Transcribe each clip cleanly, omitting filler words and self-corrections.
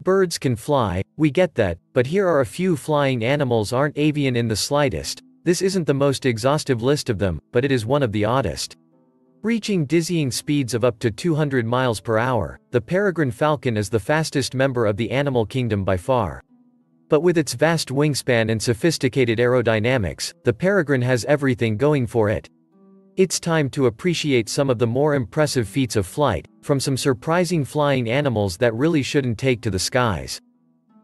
Birds can fly, we get that, but here are a few flying animals aren't avian in the slightest. This isn't the most exhaustive list of them, but it is one of the oddest. Reaching dizzying speeds of up to 200 miles per hour, the peregrine falcon is the fastest member of the animal kingdom by far. But with its vast wingspan and sophisticated aerodynamics, the peregrine has everything going for it. It's time to appreciate some of the more impressive feats of flight, from some surprising flying animals that really shouldn't take to the skies.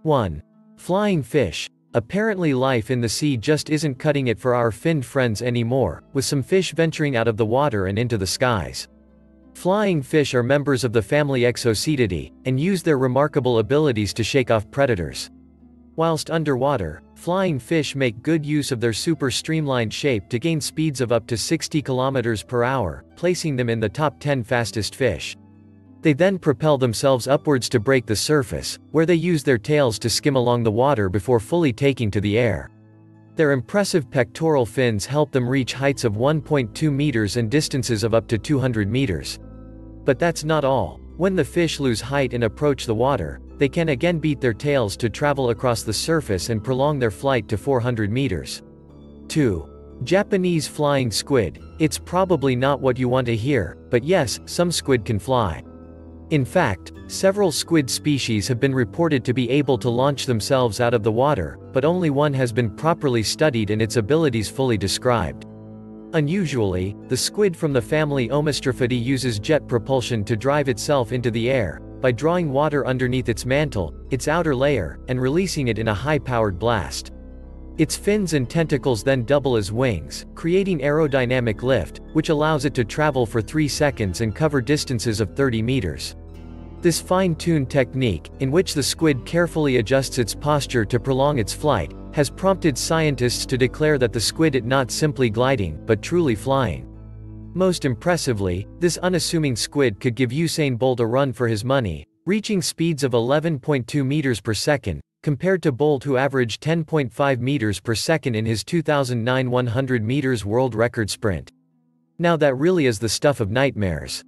1. Flying fish. Apparently life in the sea just isn't cutting it for our finned friends anymore, with some fish venturing out of the water and into the skies. Flying fish are members of the family Exocetidae, and use their remarkable abilities to shake off predators. Whilst underwater, flying fish make good use of their super streamlined shape to gain speeds of up to 60 km per hour, placing them in the top 10 fastest fish. They then propel themselves upwards to break the surface, where they use their tails to skim along the water before fully taking to the air. Their impressive pectoral fins help them reach heights of 1.2 meters and distances of up to 200 meters. But that's not all. When the fish lose height and approach the water, they can again beat their tails to travel across the surface and prolong their flight to 400 meters. 2. Japanese flying squid. It's probably not what you want to hear, but yes, some squid can fly. In fact, several squid species have been reported to be able to launch themselves out of the water, but only one has been properly studied and its abilities fully described. Unusually, the squid from the family Omistrophidae uses jet propulsion to drive itself into the air, by drawing water underneath its mantle, its outer layer, and releasing it in a high-powered blast. Its fins and tentacles then double as wings, creating aerodynamic lift, which allows it to travel for 3 seconds and cover distances of 30 meters. This fine-tuned technique, in which the squid carefully adjusts its posture to prolong its flight, has prompted scientists to declare that the squid is not simply gliding, but truly flying. Most impressively, this unassuming squid could give Usain Bolt a run for his money, reaching speeds of 11.2 meters per second, compared to Bolt, who averaged 10.5 meters per second in his 2009 100 meters world record sprint. Now that really is the stuff of nightmares.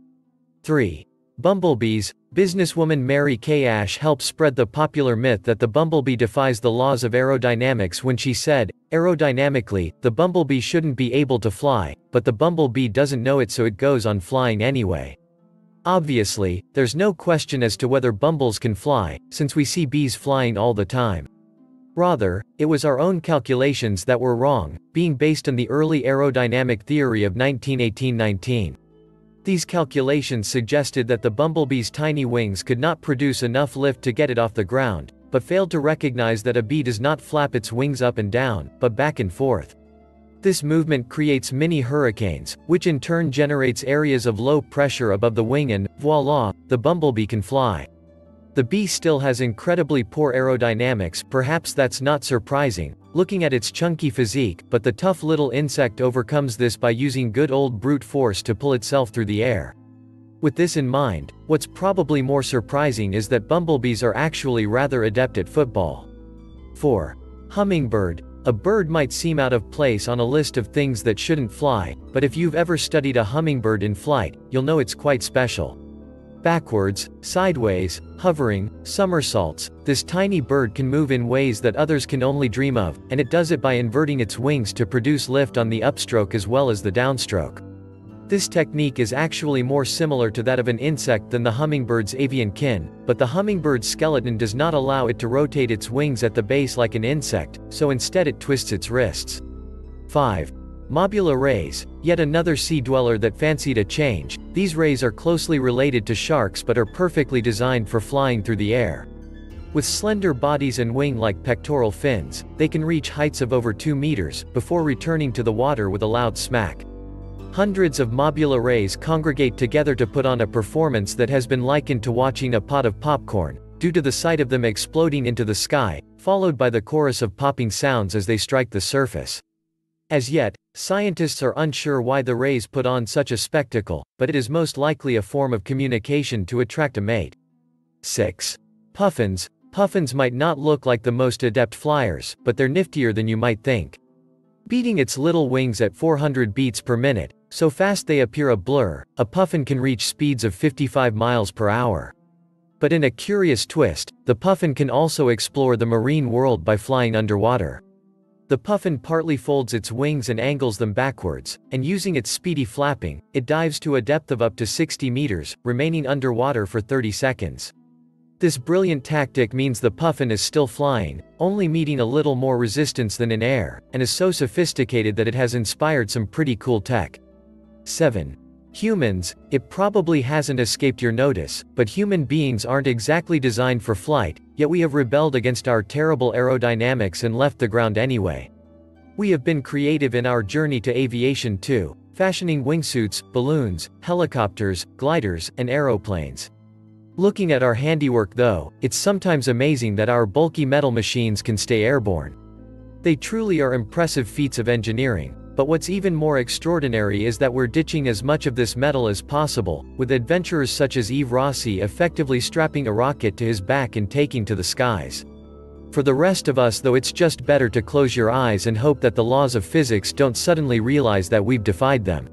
3. Bumblebees. Businesswoman Mary Kay Ash helped spread the popular myth that the bumblebee defies the laws of aerodynamics when she said, "Aerodynamically, the bumblebee shouldn't be able to fly, but the bumblebee doesn't know it, so it goes on flying anyway." Obviously, there's no question as to whether bumbles can fly, since we see bees flying all the time. Rather, it was our own calculations that were wrong, being based on the early aerodynamic theory of 1918-19. These calculations suggested that the bumblebee's tiny wings could not produce enough lift to get it off the ground, but failed to recognize that a bee does not flap its wings up and down, but back and forth. This movement creates mini hurricanes, which in turn generates areas of low pressure above the wing, and, voila, the bumblebee can fly. The bee still has incredibly poor aerodynamics, perhaps that's not surprising, looking at its chunky physique, but the tough little insect overcomes this by using good old brute force to pull itself through the air. With this in mind, what's probably more surprising is that bumblebees are actually rather adept at football. 4. Hummingbird. A bird might seem out of place on a list of things that shouldn't fly, but if you've ever studied a hummingbird in flight, you'll know it's quite special. Backwards, sideways, hovering, somersaults, this tiny bird can move in ways that others can only dream of, and it does it by inverting its wings to produce lift on the upstroke as well as the downstroke. This technique is actually more similar to that of an insect than the hummingbird's avian kin, but the hummingbird's skeleton does not allow it to rotate its wings at the base like an insect, so instead it twists its wrists. 5. Mobula rays. Yet another sea dweller that fancied a change. These rays are closely related to sharks but are perfectly designed for flying through the air. With slender bodies and wing-like pectoral fins, they can reach heights of over 2 meters, before returning to the water with a loud smack. Hundreds of mobula rays congregate together to put on a performance that has been likened to watching a pot of popcorn, due to the sight of them exploding into the sky, followed by the chorus of popping sounds as they strike the surface. As yet, scientists are unsure why the rays put on such a spectacle, but it is most likely a form of communication to attract a mate. 6. Puffins. Puffins might not look like the most adept flyers, but they're niftier than you might think. Beating its little wings at 400 beats per minute, so fast they appear a blur, a puffin can reach speeds of 55 miles per hour. But in a curious twist, the puffin can also explore the marine world by flying underwater. The puffin partly folds its wings and angles them backwards, and using its speedy flapping, it dives to a depth of up to 60 meters, remaining underwater for 30 seconds. This brilliant tactic means the puffin is still flying, only meeting a little more resistance than in air, and is so sophisticated that it has inspired some pretty cool tech. 7. Humans. It probably hasn't escaped your notice, but human beings aren't exactly designed for flight, yet we have rebelled against our terrible aerodynamics and left the ground anyway. We have been creative in our journey to aviation too, fashioning wingsuits, balloons, helicopters, gliders, and aeroplanes. Looking at our handiwork though, it's sometimes amazing that our bulky metal machines can stay airborne. They truly are impressive feats of engineering, but what's even more extraordinary is that we're ditching as much of this metal as possible, with adventurers such as Eve Rossi effectively strapping a rocket to his back and taking to the skies. For the rest of us though, it's just better to close your eyes and hope that the laws of physics don't suddenly realize that we've defied them.